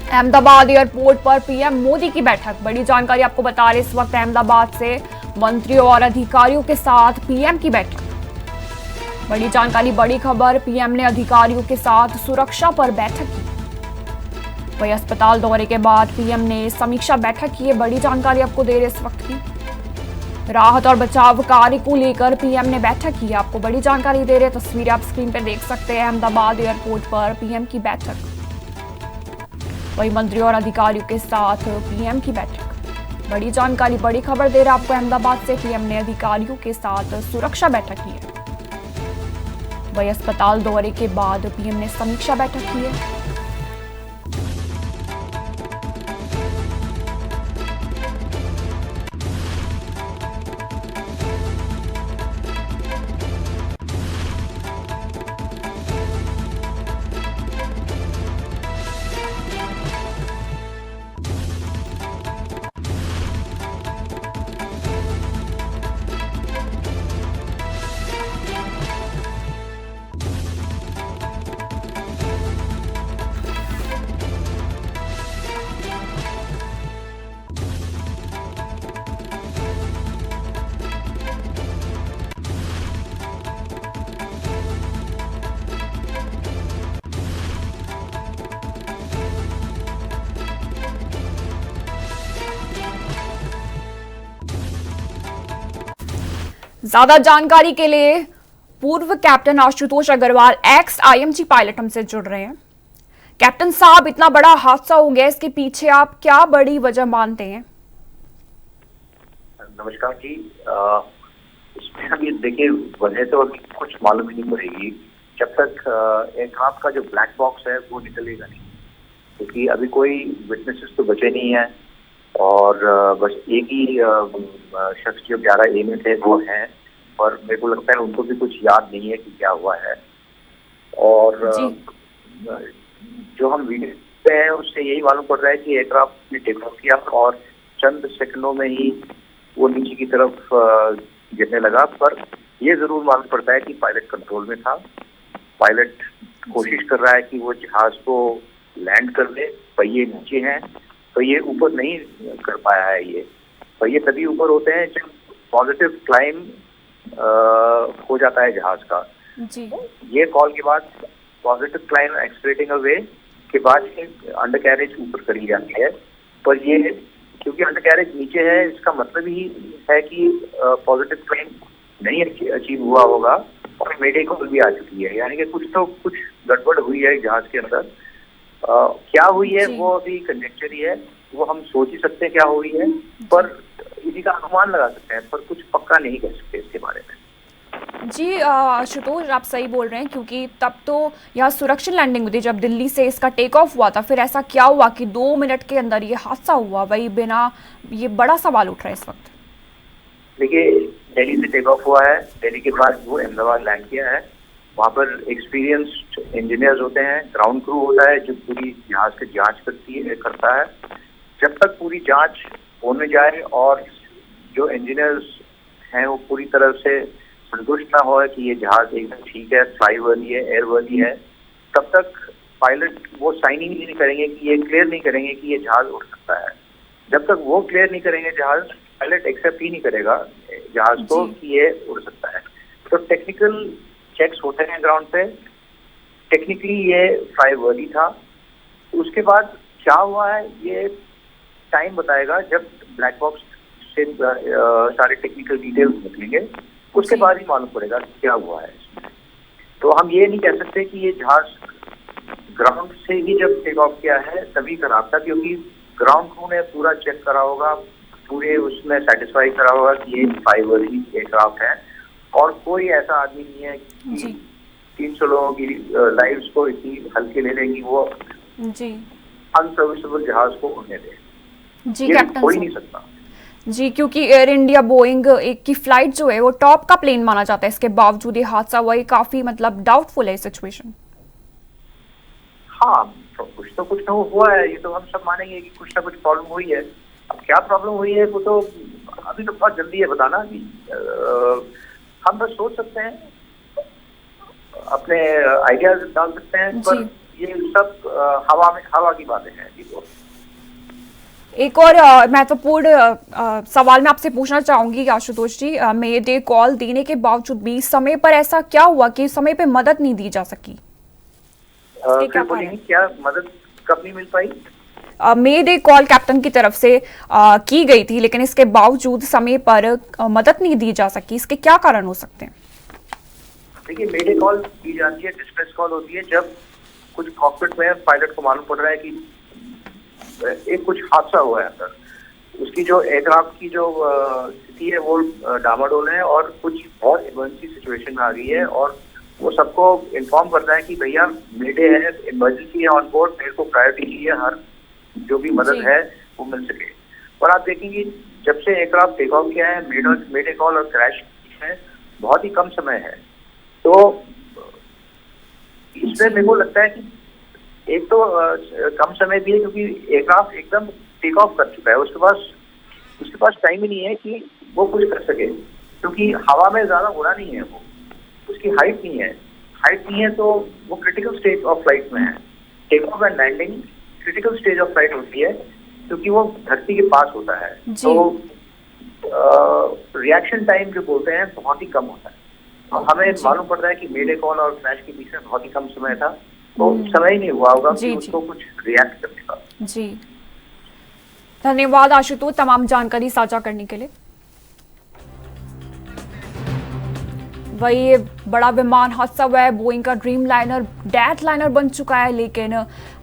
Ahmedabad airport पर PM Modi की बैठक। बड़ी जानकारी आपको बता रहे, इस वक्त अहमदाबाद से मंत्रियों और अधिकारियों के साथ पीएम की बैठक। बड़ी जानकारी, बड़ी खबर, पीएम ने अधिकारियों के साथ सुरक्षा पर बैठक की। वही अस्पताल दौरे के बाद पीएम ने समीक्षा बैठक की है। बड़ी जानकारी आपको दे रहे इस वक्त की। राहत और बचाव कार्य को लेकर पीएम ने बैठक की। आपको बड़ी जानकारी दे रहे, तस्वीरें आप स्क्रीन पर देख सकते हैं। अहमदाबाद एयरपोर्ट पर पीएम की बैठक। वही मंत्रियों और अधिकारियों के साथ पीएम की बैठक। बड़ी जानकारी, बड़ी खबर दे रहा आपको अहमदाबाद से, पीएम ने अधिकारियों के साथ सुरक्षा बैठक की है। वही अस्पताल दौरे के बाद पीएम ने समीक्षा बैठक की है। ज्यादा जानकारी के लिए पूर्व captain Ashutosh Agarwal ex IMG pilot हमसे जुड़ रहे हैं। कैप्टन साहब, इतना बड़ा हादसा हो गया, इसके पीछे आप क्या बड़ी वजह मानते हैं? नमस्कार जी। इसमें अभी देखिए, वजह तो अभी कुछ मालूम ही नहीं पड़ेगी जब तक एयरक्राफ्ट का जो ब्लैक बॉक्स है वो निकलेगा नहीं, क्योंकि अभी कोई विटनेसेस तो बचे नहीं है और बस एक ही शख्स जो 11A में थे वो हैं, और मेरे को लगता है उनको भी कुछ याद नहीं है कि क्या हुआ है। और जो हम वीडियो पे हैं उससे यही मालूम पड़ रहा है कि एयरक्राफ्ट ने टेक ऑफ किया और चंद सेकंडों में ही वो नीचे की तरफ गिरने लगा। पर ये जरूर मालूम पड़ता है कि पायलट कंट्रोल में था। पायलट कोशिश कर रहा है कि वो जहाज को लैंड कर ले, पहिए नीचे हैं, पहिए ऊपर नहीं कर पाया है। ये पहिए तभी ऊपर होते हैं जब पॉजिटिव क्लाइम हो जाता है जहाज का। जी। ये कॉल के बाद पॉजिटिव क्लाइम एक्सलेटिंग अवे के बाद अंडर कैरेज ऊपर करी जाती है। पर ये क्योंकि अंडर कैरेज नीचे है, इसका मतलब ही है कि पॉजिटिव क्लाइम नहीं अचीव हुआ होगा और मेडे कॉल भी आ चुकी है, यानी कि कुछ गड़बड़ हुई है जहाज के अंदर। क्या हुई है वो अभी कंजेक्चर ही है, वो हम सोच ही सकते हैं क्या हुई है, पर इसी का अनुमान लगा सकते हैं, पर कुछ पक्का नहीं कह सकते इसके बारे में। जी आशुतोष, आप सही बोल रहे हैं, क्योंकि तब तो यहाँ सुरक्षित लैंडिंग हुई थी जब दिल्ली से इसका टेक ऑफ हुआ था। फिर ऐसा क्या हुआ कि 2 मिनट के अंदर ये हादसा हुआ? वही बिना, ये बड़ा सवाल उठ रहा है इस वक्त। देखिए, दिल्ली से टेक ऑफ हुआ है, दिल्ली के बाद वो अहमदाबाद लैंड किया है। वहाँ पर एक्सपीरियंस्ड इंजीनियर्स होते हैं, ग्राउंड क्रू होता है जो पूरी जहाज की जांच करता है। जब तक पूरी जांच होने जाए और जो इंजीनियर्स हैं वो पूरी तरह से संतुष्ट ना हो कि ये जहाज एकदम ठीक है, फ्लाई वर्दी है, एयर वर्दी है, तब तक पायलट वो साइनिंग नहीं करेंगे, कि ये क्लियर नहीं करेंगे कि ये जहाज उड़ सकता है। जब तक वो क्लियर नहीं करेंगे जहाज, पायलट एक्सेप्ट ही नहीं करेगा जहाज को कि ये उड़ सकता है। तो टेक्निकल चेक्स होते हैं ग्राउंड पे, टेक्निकली ये फ्लाई वर्दी था। उसके बाद क्या हुआ है ये टाइम बताएगा, जब ब्लैक बॉक्स से सारे टेक्निकल डिटेल्स निकलेंगे, उसके बाद ही मालूम पड़ेगा क्या हुआ है इसमें। तो हम ये नहीं कह सकते कि ये जहाज ग्राउंड से ही जब टेक ऑफ किया है तभी खराब था, क्योंकि ग्राउंड क्रू ने पूरा चेक करा होगा, पूरे उसमें सेटिस्फाई करा होगा कि ये फ्लाई वर्दी एयरक्राफ्ट है और कोई ऐसा आदमी नहीं है कि 300 लोगों की लाइव्स को इतनी हल्के ले लेंगी वो अनसर्विसेबल जहाज को उड़ने दे। जी कैप्टन, हो ही नहीं सकता। जी, क्योंकि एयर इंडिया बोइंग एक की फ्लाइट जो है वो टॉप का प्लेन माना जाता है, इसके बावजूद ये हादसा हुआ, काफी मतलब डाउटफुल है सिचुएशन। हाँ, तो कुछ तो हुआ है, ये तो हम सब मानेंगे कि कुछ ना कुछ प्रॉब्लम हुई है। अब क्या प्रॉब्लम हुई है वो तो अभी तो बहुत जल्दी है बताना। अभी हम बस सोच सकते हैं, अपने आइडियाज डाल सकते हैं, पर ये सब हवा की बातें हैं जी। वो एक और महत्वपूर्ण सवाल मैं आपसे पूछना चाहूंगी आशुतोष जी, मे डे कॉल देने के बावजूद भी समय पर ऐसा क्या हुआ कि समय पे मदद नहीं दी जा सकी? इसके क्या फिर बोलेंगे, क्या मदद कब नहीं मिल पाई? मे डे कॉल कैप्टन की तरफ से की गई थी, लेकिन इसके बावजूद समय पर मदद नहीं दी जा सकी, इसके क्या कारण हो सकते हैं? देखिए, मेडे कॉल की जाती है, डिस्ट्रेस कॉल होती है जब कुछ कॉकपिट में पायलट को मालूम पड़ रहा है कि एक कुछ हादसा हुआ है अंदर, उसकी जो एयरक्राफ्ट की जो स्थिति है वो डामाडोल है और कुछ बहुत इमरजेंसी सिचुएशन आ गई है, और वो सबको इन्फॉर्म करता है कि भैया मेडे है, इमरजेंसी है ऑन बोर्ड, मेरे को प्रायोरिटी चाहिए, हर जो भी मदद है वो मिल सके। और आप देखेंगे जब से एयरक्राफ्ट टेक ऑफ किया है, मेडे कॉल और क्रैश में बहुत ही कम समय है। तो इसमें मेरे को लगता है कि एक तो कम समय भी है क्योंकि एयरक्राफ्ट एकदम टेक ऑफ कर चुका है, उसके पास टाइम ही नहीं है कि वो कुछ कर सके, क्योंकि हवा में ज्यादा उड़ा नहीं है, वो उसकी हाइट नहीं है, तो वो क्रिटिकल स्टेज ऑफ फ्लाइट में है। Take off and landing critical stage of flight होती है क्योंकि वो धरती के पास होता है, तो रिएक्शन टाइम जो बोलते हैं बहुत ही कम होता है। तो हमें मालूम पड़ रहा है कि मेडे कॉल और क्रैश के बीच में बहुत ही कम समय था, तो समय ही नहीं हुआ होगा कि उसको कुछ रिएक्ट करने का। जी, धन्यवाद आशुतोष तमाम जानकारी साझा करने के लिए। वही बड़ा विमान हादसा हुआ है, बोइंग का ड्रीम लाइनर डेथ लाइनर बन चुका है, लेकिन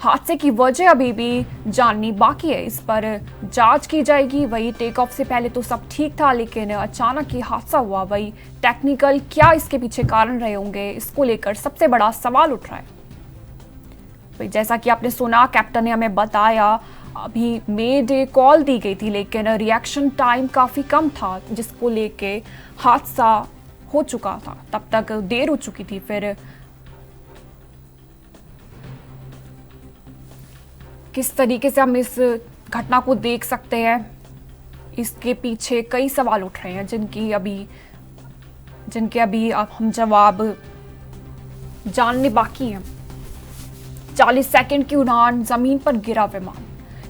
हादसे की वजह अभी भी जाननी बाकी है, इस पर जांच की जाएगी। वही टेक ऑफ से पहले तो सब ठीक था, लेकिन अचानक ही हादसा हुआ, वही टेक्निकल क्या इसके पीछे कारण रहे होंगे, इसको लेकर सबसे बड़ा सवाल उठ रहा है। वही जैसा कि आपने सुना, कैप्टन ने हमें बताया अभी मे डे कॉल दी गई थी, लेकिन रिएक्शन टाइम काफी कम था, जिसको लेके हादसा हो चुका था, तब तक देर हो चुकी थी। फिर किस तरीके से हम इस घटना को देख सकते हैं, इसके पीछे कई सवाल उठ रहे हैं जिनके अभी हम जवाब जानने बाकी हैं। 40 सेकंड की उड़ान, जमीन पर गिरा विमान,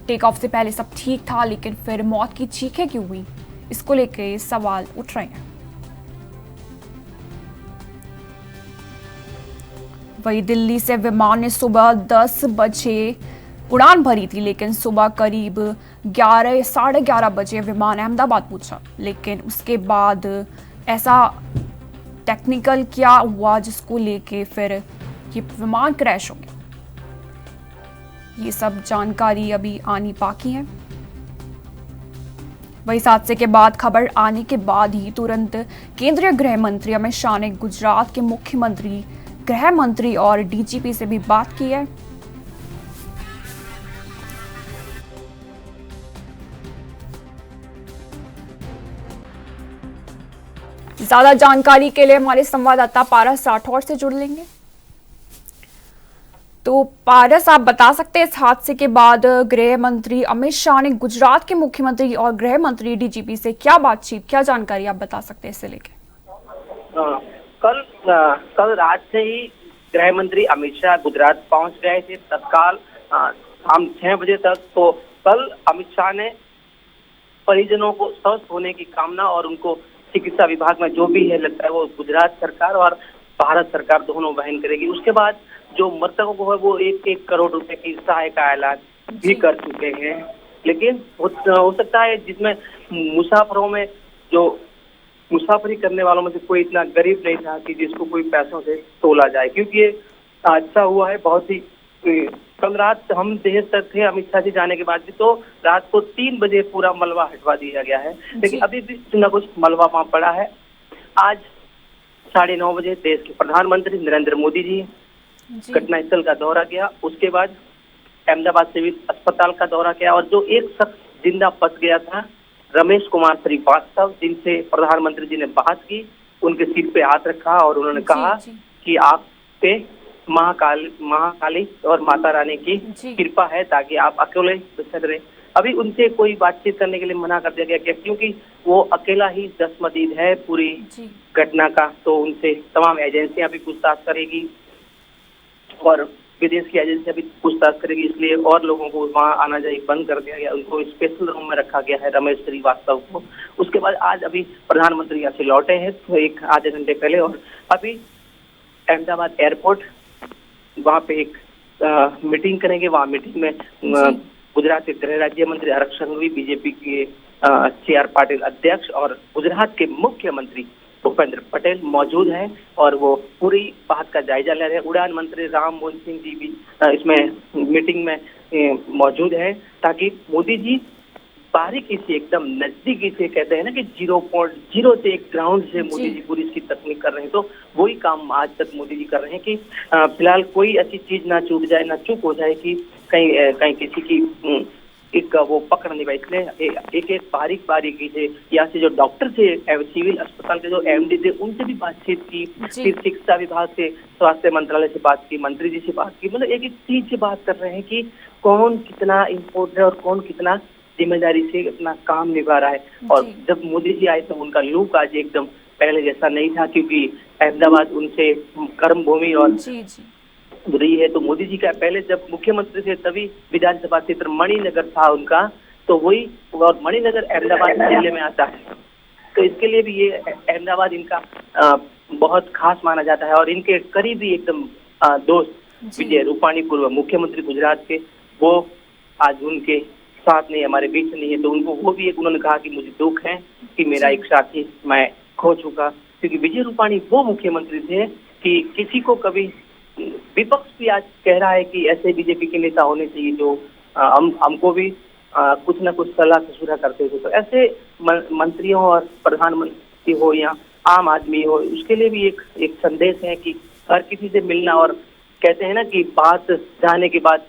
टेक ऑफ से पहले सब ठीक था, लेकिन फिर मौत की चीखें क्यों हुई, इसको लेके सवाल उठ रहे हैं। वही दिल्ली से विमान ने सुबह 10 बजे उड़ान भरी थी, लेकिन सुबह करीब 11 साढ़े 11 बजे विमान अहमदाबाद पहुंचा, लेकिन उसके बाद ऐसा टेक्निकल क्या हुआ जिसको लेके फिर ये विमान क्रैश हो गया, ये सब जानकारी अभी आनी बाकी है। वही हादसे के बाद खबर आने के बाद ही तुरंत केंद्रीय गृह मंत्री अमित शाह ने गुजरात के मुख्यमंत्री, गृह मंत्री और डीजीपी से भी बात की है। ज्यादा जानकारी के लिए हमारे संवाददाता पारस राठौर से जुड़ लेंगे। तो पारस, आप बता सकते हैं इस हादसे के बाद गृह मंत्री अमित शाह ने गुजरात के मुख्यमंत्री और गृह मंत्री डीजीपी से क्या बातचीत, क्या जानकारी आप बता सकते हैं इससे लेके? कल रात से ही गृह मंत्री अमित शाह गुजरात पहुंच गए थे तत्काल शाम 6 बजे तक। तो कल अमित शाह ने परिजनों को स्वस्थ होने की कामना और उनको चिकित्सा विभाग में जो भी है लगता है वो गुजरात सरकार और भारत सरकार दोनों वहन करेगी। उसके बाद जो मृतकों को है वो 1-1 करोड़ रुपए की सहायता ऐलान भी कर चुके हैं। लेकिन हो सकता है जिसमें मुसाफिरों में जो मुसाफरी करने वालों में से कोई इतना गरीब नहीं था कि जिसको कोई पैसों से तोला जाए, क्योंकि ये हादसा हुआ है बहुत ही कल रात। हम देर तक थे अमित शाह जी जाने के बाद भी, तो रात को 3 बजे पूरा मलबा हटवा दिया गया है, लेकिन अभी भी कुछ न कुछ मलबा वहां पड़ा है। आज 9:30 बजे देश के प्रधानमंत्री नरेंद्र मोदी जी घटनास्थल का दौरा किया, उसके बाद अहमदाबाद सिविल अस्पताल का दौरा किया और जो एक शख्स जिंदा बच गया था रमेश कुमार श्रीवास्तव, जिनसे प्रधानमंत्री जी ने बात की, उनके सिर पे हाथ रखा और उन्होंने कहा कि आप पे महाकाली और माता रानी की कृपा है ताकि आप अकेले बच रहे। अभी उनसे कोई बातचीत करने के लिए मना कर दिया गया क्योंकि वो अकेला ही दस्तमदीद है पूरी घटना का, तो उनसे तमाम एजेंसियां भी पूछताछ करेगी और विदेश की एजेंसी अभी पूछताछ करेगी, इसलिए और लोगों को वहां आना जाए बंद कर दिया गया, उनको स्पेशल रूम में रखा गया है, रमेश श्रीवास्तव को। उसके बाद आज अभी प्रधानमंत्री यहाँ से लौटे हैं तो एक आधे घंटे पहले, और अभी अहमदाबाद एयरपोर्ट वहाँ पे एक मीटिंग करेंगे। वहाँ मीटिंग में गुजरात के गृह राज्य मंत्री हर्ष संघवी, बीजेपी के CR पाटिल अध्यक्ष और गुजरात के मुख्यमंत्री भूपेंद्र पटेल मौजूद हैं और वो पूरी बात का जायजा ले रहे हैं। उड़ान मंत्री राम मोहन सिंह जी भी इसमें मीटिंग में मौजूद है, ताकि मोदी जी बारीकी से एकदम नजदीकी से, कहते हैं ना कि 0.0 से एक ग्राउंड से मोदी जी पूरी इसकी तकनीक कर रहे हैं। तो वही काम आज तक मोदी जी कर रहे हैं कि फिलहाल कोई ऐसी चीज ना चूक जाए, ना चूक हो जाए कि कहीं किसी की एक वो पकड़ नहीं पाए। इसलिए एक एक बारीकी से यहाँ से जो डॉक्टर थे, सिविल अस्पताल के जो MD थे, उनसे भी बातचीत की, फिर शिक्षा विभाग से, स्वास्थ्य मंत्रालय से बात की, मंत्री जी से बात की। मतलब एक एक चीज से बात कर रहे हैं कि कौन कितना इम्पोर्टेंट है और कौन कितना जिम्मेदारी से अपना काम निभा रहा है। और जब मोदी जी आए तो उनका लुक आज एकदम पहले जैसा नहीं था, क्योंकि अहमदाबाद उनसे कर्म भूमि और रही है। तो मोदी जी का पहले जब मुख्यमंत्री थे तभी विधानसभा क्षेत्र मणिनगर था उनका, तो वही, और मणिनगर अहमदाबाद जिले में आता है। तो इसके लिए भी ये अहमदाबाद इनका बहुत खास माना जाता है। और इनके करीबी एकदम दोस्त विजय रूपाणी, पूर्व मुख्यमंत्री गुजरात के, वो आज उनके साथ नहीं, हमारे बीच नहीं है। तो उनको वो भी एक उन्होंने कहा कि मुझे दुख है कि मेरा एक साथी मैं खो चुका, क्योंकि विजय रूपाणी वो मुख्यमंत्री थे कि किसी को कभी, विपक्ष भी आज कह रहा है कि ऐसे बीजेपी के नेता होने चाहिए जो हमको भी कुछ न कुछ सलाह ससुरा करते थे। तो ऐसे मंत्रियों और प्रधानमंत्री हो या आम आदमी हो, उसके लिए भी एक संदेश है कि हर किसी से मिलना, और कहते हैं ना कि बात जाने के बाद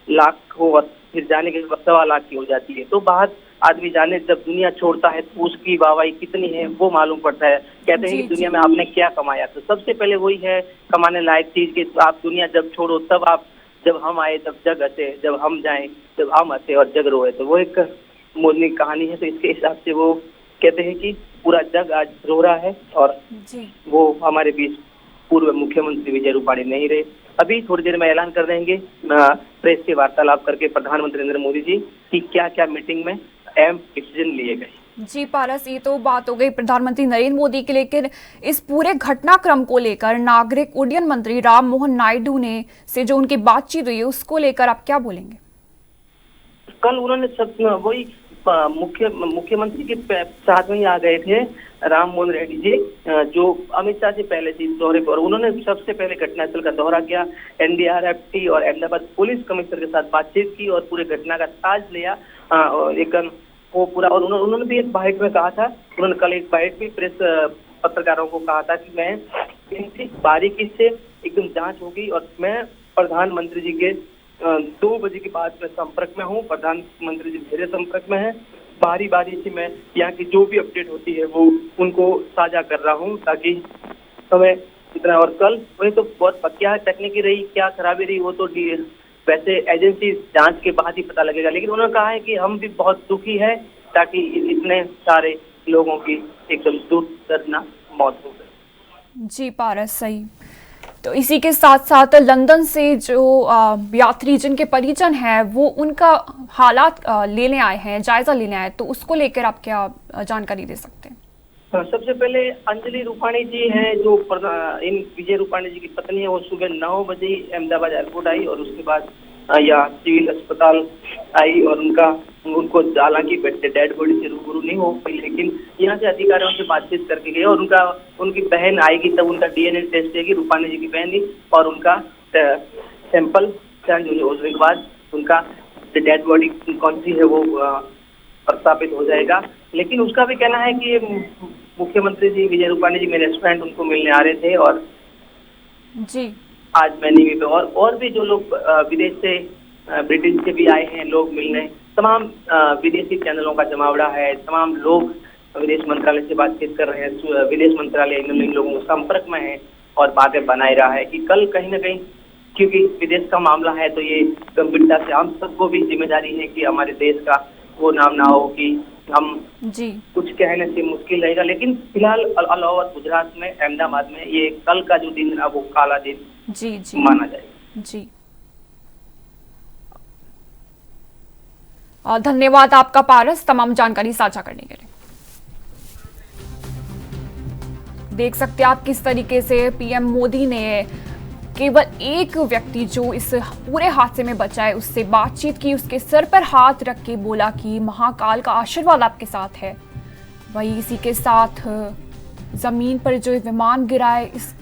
लाख हो और फिर जाने के बाद 1.25 लाख की हो जाती है। तो बात आदमी जाने जब दुनिया छोड़ता है तो उसकी वाहवाही कितनी है वो मालूम पड़ता है। कहते हैं कि दुनिया में आपने क्या कमाया, तो सबसे पहले वही है कमाने लायक चीज कि आप दुनिया जब छोड़ो तब आप, जब हम आए तब जग हंसे, जब हम जाएं जब हम हंसे और जग रोए। तो वो एक मोदी कहानी है। तो इसके हिसाब से वो कहते हैं कि पूरा जग आज रो रहा है और वो हमारे बीच पूर्व मुख्यमंत्री विजय रूपाणी नहीं रहे। अभी थोड़ी देर में ऐलान कर देंगे प्रेस से वार्तालाप करके प्रधानमंत्री नरेंद्र मोदी जी कि क्या क्या मीटिंग में अहम डिसीजन लिए गए। जी पारस, ये तो बात हो गई प्रधानमंत्री नरेंद्र मोदी की, लेकिन इस पूरे घटनाक्रम को लेकर नागरिक उड्डयन मंत्री राम मोहन नायडू ने से जो उनकी बातचीत हुई है उसको लेकर आप क्या बोलेंगे? कल उन्होंने सब वही मुख्यमंत्री के साथ में ही आ गए थे राम मोहन रेड्डी जी, जो अमित शाह से पहले थी दौरे पर। उन्होंने सबसे पहले घटनास्थल का दौरा किया, NDRF और अहमदाबाद पुलिस कमिश्नर के साथ बातचीत की और पूरे घटना का ताज लिया एक वो पूरा। और उन्होंने भी एक बाइट में कहा था, उन्होंने कल एक बाइट में प्रेस पत्रकारों को कहा था कि मैं इनकी बारीकी से एकदम जांच होगी और मैं प्रधानमंत्री जी के 2 बजे के बाद मैं संपर्क में हूँ, प्रधानमंत्री जी मेरे संपर्क में है, बारी बारी से मैं यहाँ की जो भी अपडेट होती है वो उनको साझा कर रहा हूँ ताकि हमें इतना। और कल वही तो बहुत क्या तकनीकी रही, क्या खराबी रही, वो तो वैसे एजेंसी जांच के बाद ही पता लगेगा। लेकिन उन्होंने कहा है कि हम भी बहुत दुखी है ताकि इतने सारे लोगों की एकदम दर्दनाक मौत हो गई। जी पारस, सही। तो इसी के साथ साथ लंदन से जो यात्री जिनके परिजन हैं वो उनका हालात लेने आए हैं, जायजा लेने आए, तो उसको लेकर आप क्या जानकारी दे सकते हैं? सबसे पहले अंजलि रूपाणी जी हैं जो इन विजय रूपाणी जी की पत्नी है, वो सुबह 9 बजे अहमदाबाद एयरपोर्ट आई और उसके बाद यहाँ सिविल अस्पताल आई और उनको हालांकि डेड बॉडी से रूबरू नहीं हो पाई, लेकिन यहाँ से अधिकारियों से बातचीत करके गए और उनकी बहन आएगी तब उनका DNA टेस्ट होगी, रूपाणी जी की बहन ही, और उनका सैंपल चेंज होने के बाद उनका डेड बॉडी कौन सी है वो प्रस्थापित हो जाएगा। लेकिन उसका भी कहना है कि मुख्यमंत्री जी विजय रूपाणी जी मेरे रेस्टोरेंट उनको मिलने आ रहे थे और जी आज मैं नहीं भी, और भी जो लोग विदेश से ब्रिटेन से भी आए हैं लोग मिलने, तमाम विदेशी चैनलों का जमावड़ा है, तमाम लोग विदेश मंत्रालय से बातचीत कर रहे हैं, विदेश मंत्रालय इन लोगों के संपर्क में है और बातें बनाए रहा है कि कल कहीं ना कहीं, क्योंकि विदेश का मामला है तो ये गंभीरता से हम सबको भी जिम्मेदारी है कि हमारे देश का वो नाम ना हो कि हम कुछ कहने से मुश्किल रहेगा। लेकिन फिलहाल इलाहाबाद गुजरात में अहमदाबाद में ये कल का जो दिन है वो काला दिन माना जाएगा। जी, धन्यवाद आपका पारस, तमाम जानकारी साझा करने के लिए। देख सकते हैं आप किस तरीके से पीएम मोदी ने केवल एक व्यक्ति जो इस पूरे हादसे में बचा है उससे बातचीत की, उसके सर पर हाथ रख के बोला कि महाकाल का आशीर्वाद आपके साथ है। वही इसी के साथ जमीन पर जो विमान गिरा है, इस